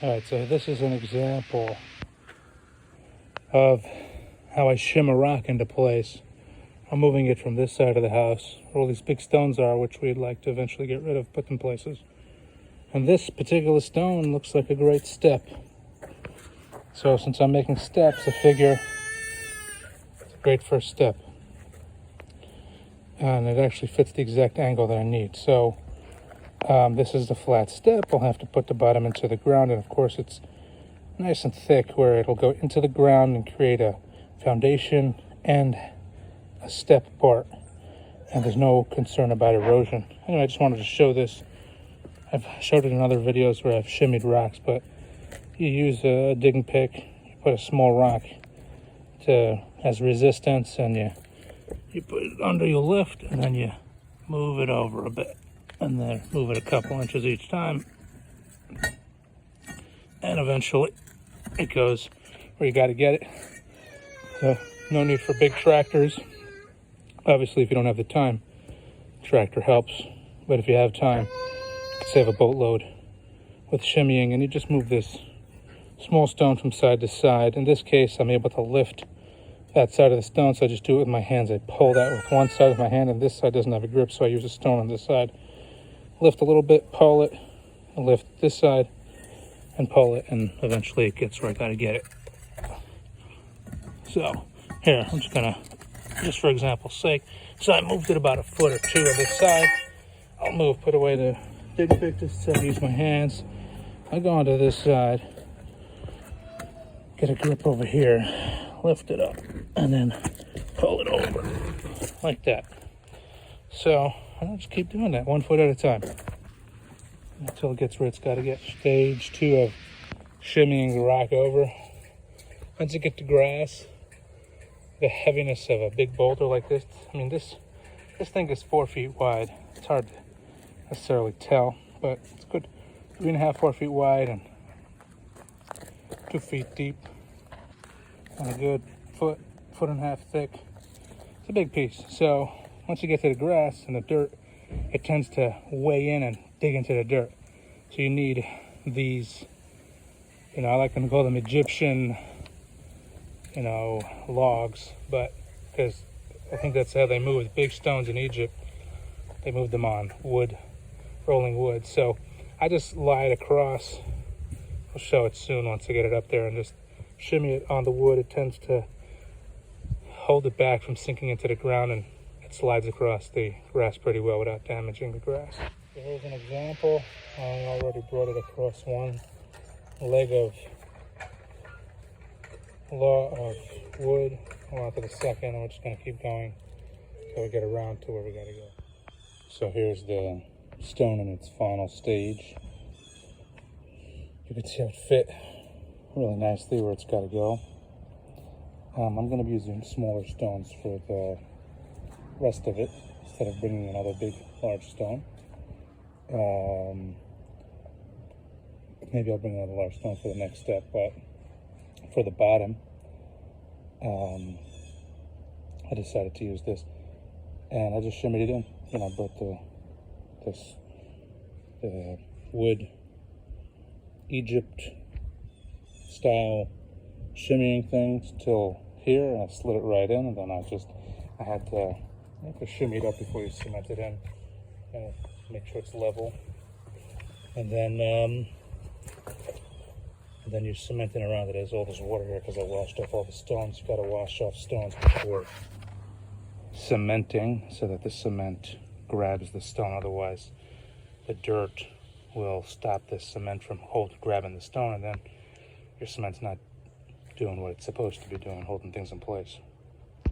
Alright, so this is an example of how I shim a rock into place. I'm moving it from this side of the house, where all these big stones are, which we'd like to eventually get rid of, put them places. And this particular stone looks like a great step. So since I'm making steps, I figure it's a great first step. And it actually fits the exact angle that I need. So this is the flat step. I'll have to put the bottom into the ground, and of course it's nice and thick where it'll go into the ground and create a foundation and a step part, and there's no concern about erosion. Anyway, I just wanted to show this. I've showed it in other videos where I've shimmied rocks, but you use a digging pick, you put a small rock as resistance, and you put it under your lift, and then you move it over a bit, and then move it a couple inches each time, and eventually it goes where you got to get it. So no need for big tractors. Obviously, if you don't have the time, tractor helps, but if you have time, you can save a boatload with shimmying, and you just move this small stone from side to side. In this case, I'm able to lift that side of the stone, so I just do it with my hands. I pull that with one side of my hand, and this side doesn't have a grip, so I use a stone on this side. Lift a little bit, pull it, and lift this side, and pull it, and eventually it gets where I gotta get it. So, here, I'm just gonna, just for example's sake, so I moved it about a foot or two on this side. I'll put away the digging pick, just so I use my hands. I go onto this side, get a grip over here, lift it up, and then pull it over, like that. So, I'll just keep doing that, 1 foot at a time, until it gets where it's gotta get. Stage 2 of shimmying the rock over. Once you get the grass, the heaviness of a big boulder like this, I mean, this thing is 4 feet wide. It's hard to necessarily tell, but it's good. 3.5, 4 feet wide, and 2 feet deep, and a good foot and a half thick. It's a big piece. So once you get to the grass and the dirt, it tends to weigh in and dig into the dirt. So you need these, I like to call them Egyptian, logs, but because I think that's how they moved big stones in Egypt. They moved them on wood, rolling wood. So I just lie it across. I'll show it soon once I get it up there, and just shimmy it on the wood. It tends to hold it back from sinking into the ground, and it slides across the grass pretty well without damaging the grass. So here's an example. I already brought it across one leg of wood. We're on to the second, and we're just going to keep going until we get around to where we got to go. So here's the stone in its final stage. You can see how it fit really nicely where it's got to go. I'm going to be using smaller stones for the rest of it instead of bringing another big, large stone. Maybe I'll bring another large stone for the next step, but for the bottom, I decided to use this, and I just shimmied it in. I brought the wood Egypt style shimmying things till here, and I slid it right in, and then I had to shimmy it up before you cement it in, and make sure it's level, and then you're cementing around it. There's all this water here because I washed off all the stones. You've got to wash off stones before cementing so that the cement grabs the stone. Otherwise, the dirt will stop the cement from grabbing the stone, and then your cement's not doing what it's supposed to be doing, holding things in place.